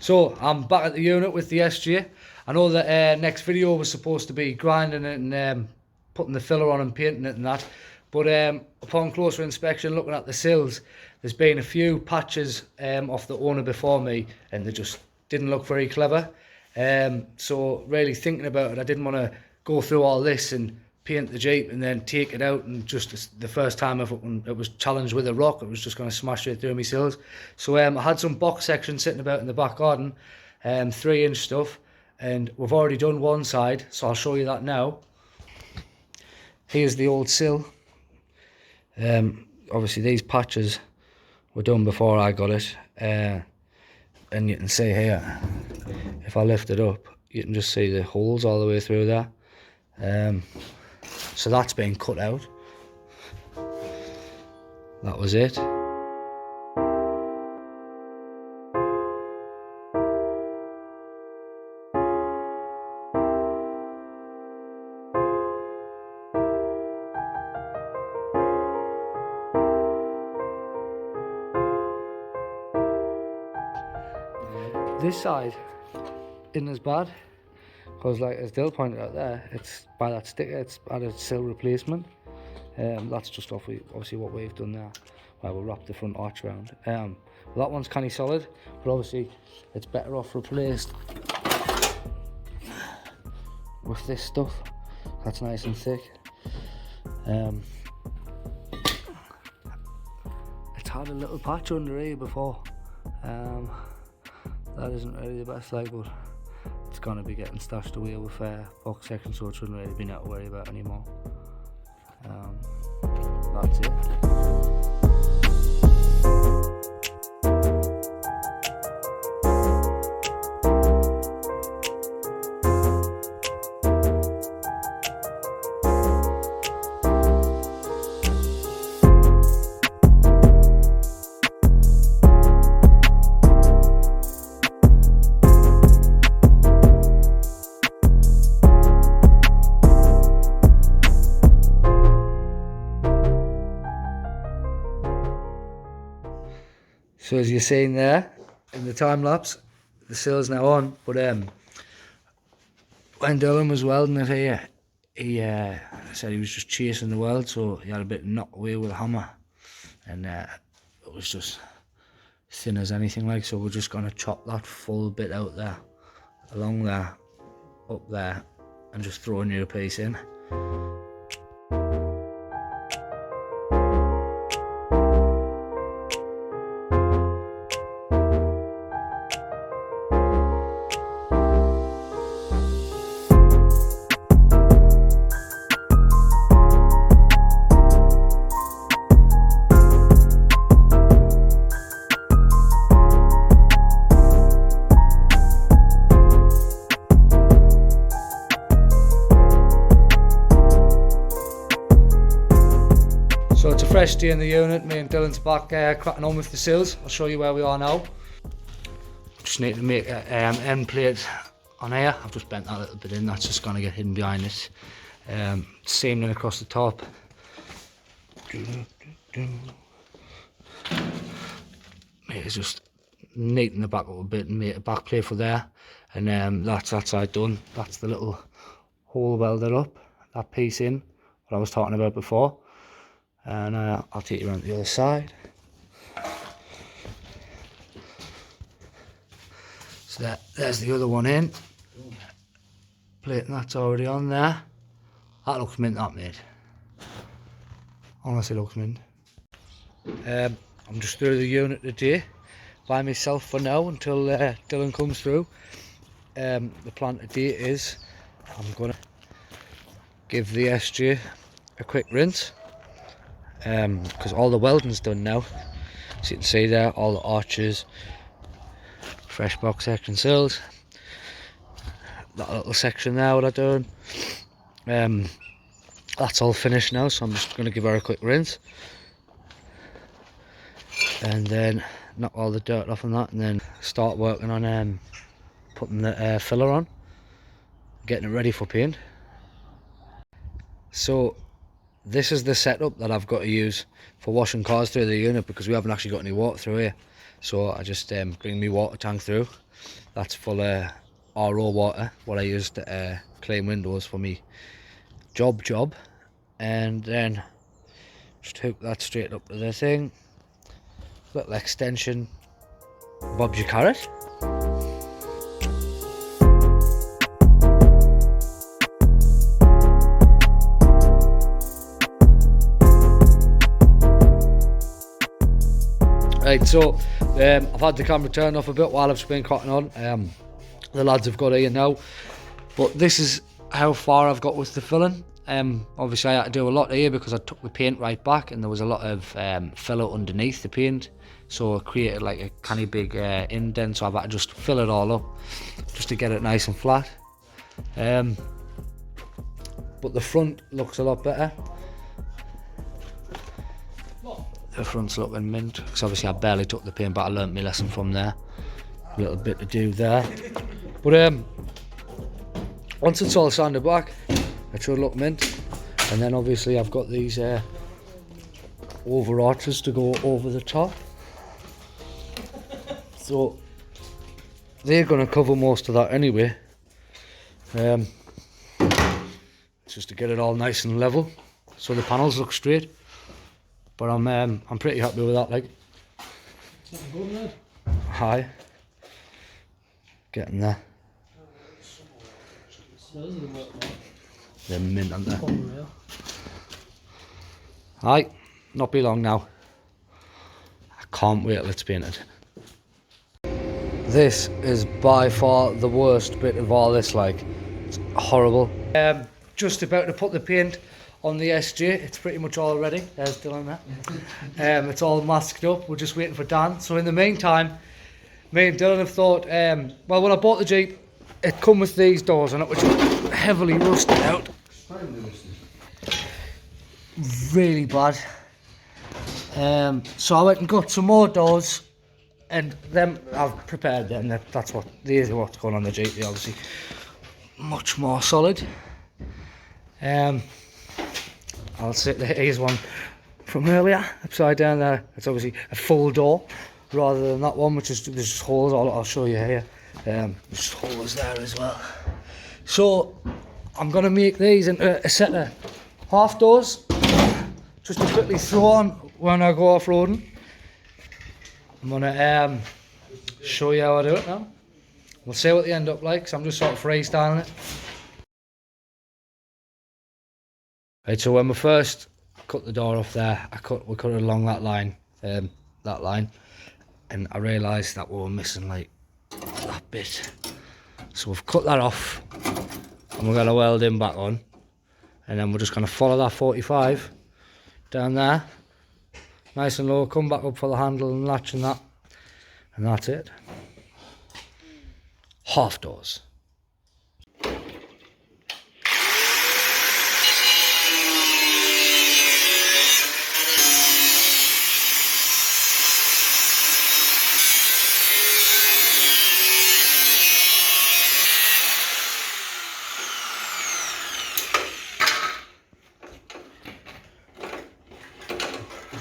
So I'm back at the unit with the SJ. I know that next video was supposed to be grinding it and putting the filler on and painting it and that, but upon closer inspection, looking at the sills, there's been a few patches off the owner before me, and they just didn't look very clever. So really thinking about it, I didn't want to go through all this and paint the Jeep and then take it out, and just the first time when it was challenged with a rock, it was just going to smash straight through my sills. So I had some box sections sitting about in the back garden, 3-inch stuff, and we've already done one side, so I'll show you that now. Here's the old sill. Obviously these patches were done before I got it, and you can see here, if I lift it up, you can just see the holes all the way through there. So that's been cut out. That was it. This side isn't as bad, because like as Dill pointed out there, it's by that sticker, it's at a sill replacement. That's just obviously what we've done there, where we'll wrap the front arch around. Well, that one's canny solid, but obviously it's better off replaced with this stuff that's nice and thick. It's had a little patch under here before. That isn't really the best, like, but it's gonna be getting stashed away with box section, so it shouldn't really be nothing to worry about anymore. That's it. So as you're seeing there in the time lapse, the sill's now on. But when Dylan was welding it here, he said he was just chasing the weld, so he had a bit knocked away with a hammer, and it was just thin as anything, like. So we're just gonna chop that full bit out there, along there, up there, and just throw a new piece in. So it's a fresh day in the unit. Me and Dylan's back cracking on with the sills. I'll show you where we are now. Just need to make an end plate on here. I've just bent that a little bit in. That's just going to get hidden behind it. Seaming across the top. It's just neaten the back up a bit and make a back plate for there. And that's that side done. That's the little hole welded up. That piece in, what I was talking about before. And I'll take you around to the other side. So there's the other one in. Plate that's already on there. That looks mint, that mate. Honestly looks mint. I'm just through the unit today by myself for now until Dylan comes through. The plan today is I'm gonna give the SJ a quick rinse. Because all the welding's done now, so you can see there all the arches, fresh box section sills, that little section there what I've done, that's all finished now, so I'm just going to give her a quick rinse and then knock all the dirt off on that, and then start working on putting the filler on, getting it ready for paint. So this is the setup that I've got to use for washing cars through the unit, because we haven't actually got any water through here. So I just bring my water tank through. That's full of RO water, what I use to clean windows for me job. And then just hook that straight up to the thing. Little extension, Bob's your carrot. Right, so I've had the camera turned off a bit while I've been cutting on. The lads have got here now, but this is how far I've got with the filling. Obviously I had to do a lot here because I took the paint right back and there was a lot of filler underneath the paint, so it created like a kind of big indent, so I've had to just fill it all up just to get it nice and flat. But the front looks a lot better. The front's looking mint, because obviously I barely took the paint, but I learnt my lesson from there. A little bit to do there. But once it's all sanded back, it should look mint. And then obviously I've got these over arches to go over the top. So they're going to cover most of that anyway. Just to get it all nice and level, so the panels look straight. But I'm pretty happy with that, like. Hi. Getting there. They're mint, aren't they? Hi. Not be long now. I can't wait till it's painted. This is by far the worst bit of all this, like. It's horrible. Just about to put the paint on the SJ, it's pretty much all ready. There's Dylan there. It's all masked up. We're just waiting for Dan. So in the meantime, me and Dylan have thought, well, when I bought the Jeep, it come with these doors on it, which are heavily rusted out. Really bad. So I went and got some more doors, and them I've prepared them. That's what these are what's going on the Jeep. They're obviously much more solid. I'll say here's one from earlier, upside down there. It's obviously a full door rather than that one, which is there's just holes. I'll show you here. There's just holes there as well. So I'm gonna make these into a set of half doors, just to quickly throw on when I go off roading. I'm gonna show you how I do it now. We'll see what they end up like. So I'm just sort of freestyling it. Right, so when we first cut the door off there, we cut it along that line, and I realised that we were missing like that bit. So we've cut that off, and we're going to weld in back on, and then we're just going to follow that 45 down there, nice and low, come back up for the handle and latch and that, and that's it. Half doors.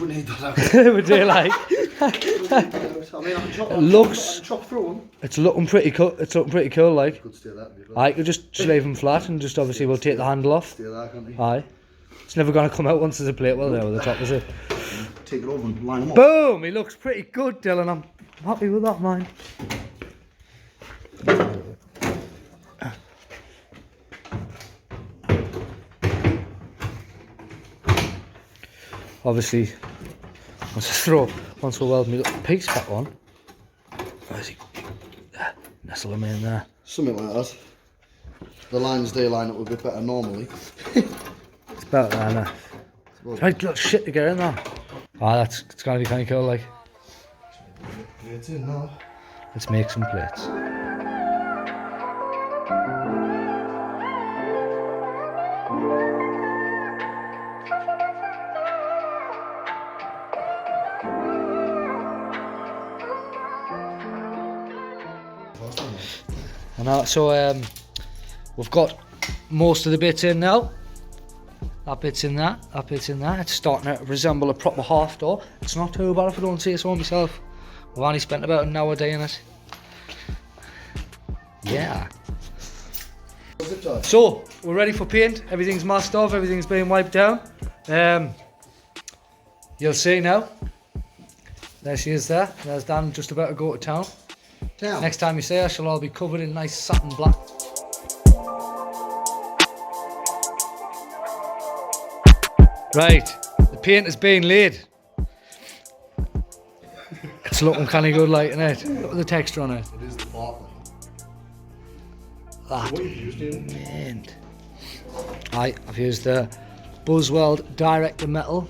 We need that. We do like. I mean, I can chop, Looks. chop through them. It's looking pretty cool. It's looking pretty cool, like. Could steal that. I could just leave them flat and just obviously we'll take the handle off. Steal that, can't he? Aye. It's never gonna come out once there's a plate well there with the top, is it? Take it over and line them up. Boom! He looks pretty good, Dylan. I'm happy with that, man. Obviously, once we weld my little piece back on, where's he? Nestle him in there. Something like that. The lines they line up a bit better normally. It's better than that. Right, little shit to get in there. Ah, it's gonna be kind of cool, like. It's in now. Let's make some plates. And so we've got most of the bits in now. That bit's in there, that bit's in there. It's starting to resemble a proper half door. It's not too bad if I don't say so myself. We've only spent about an hour doing it. Yeah. So, we're ready for paint. Everything's masked off, everything's been wiped down. You'll see now. There she is there. There's Dan just about to go to town. Next time you see her, she'll all be covered in nice satin black. Right, the paint is being laid. It's looking kind of good, like, isn't it? Look at the texture on it. It is the sparkling. That What have you used in? mint. I've used the Buzzweld Direct to Metal,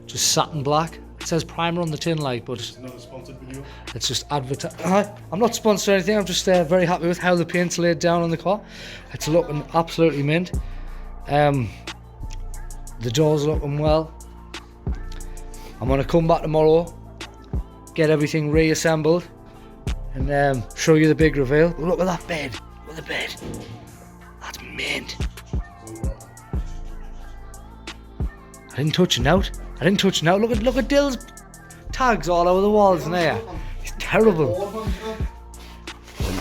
just satin black. It says primer on the tin light, but It's not a sponsored video. it's just advertising. I'm not sponsored or anything. I'm just very happy with how the paint's laid down on the car. It's looking absolutely mint. The door's looking well. I'm gonna come back tomorrow, get everything reassembled, and show you the big reveal. Look at that bed. Look at the bed. That's mint. I didn't touch it out. I didn't touch it out. Look at Dill's tags all over the walls in there. It's terrible.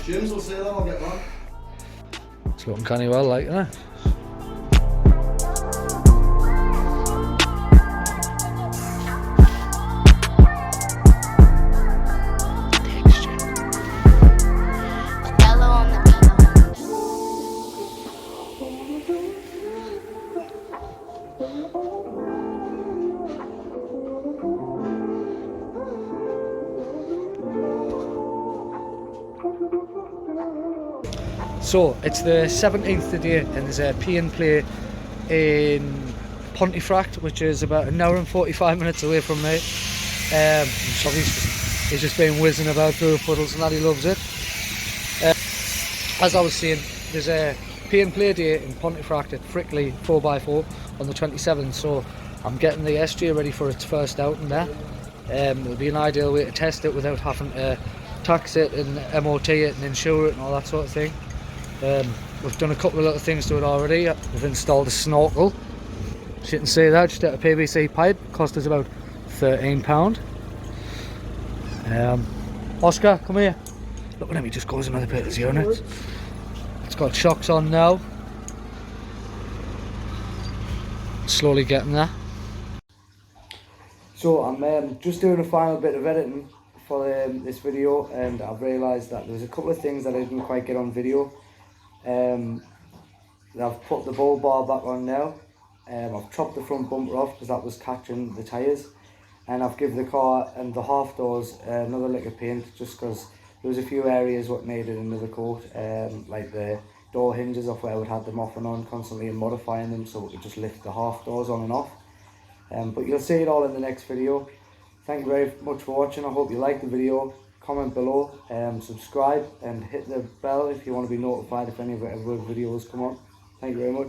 James will say that, I'll get that. It's looking kind of well, like, isn't it? So it's the 17th today, and there's a pay and play in Pontefract, which is about an hour and 45 minutes away from me. So he's just been whizzing about through the puddles and that, he loves it. As I was saying, there's a pay and play day in Pontefract at Frickley 4x4 on the 27th, so I'm getting the SJ ready for its first outing there. It'll be an ideal way to test it without having to tax it and MOT it and insure it and all that sort of thing. We've done a couple of little things to it already. We've installed a snorkel, as you can see there, just at a PVC pipe. Cost us about £13. Oscar, come here. Look at him, he just goes another bit of his unit. It's got shocks on now. Slowly getting there. So I'm just doing a final bit of editing for this video, and I've realised that there was a couple of things that I didn't quite get on video. I've put the bull bar back on now. I've chopped the front bumper off because that was catching the tyres, and I've given the car and the half doors another lick of paint, just because there was a few areas what needed another coat, like the door hinges off where I would have them off and on constantly and modifying them so we could just lift the half doors on and off. But you'll see it all in the next video. Thank you very much for watching. I hope you liked the video. Comment below, subscribe and hit the bell if you want to be notified if any of our videos come on. Thank you very much.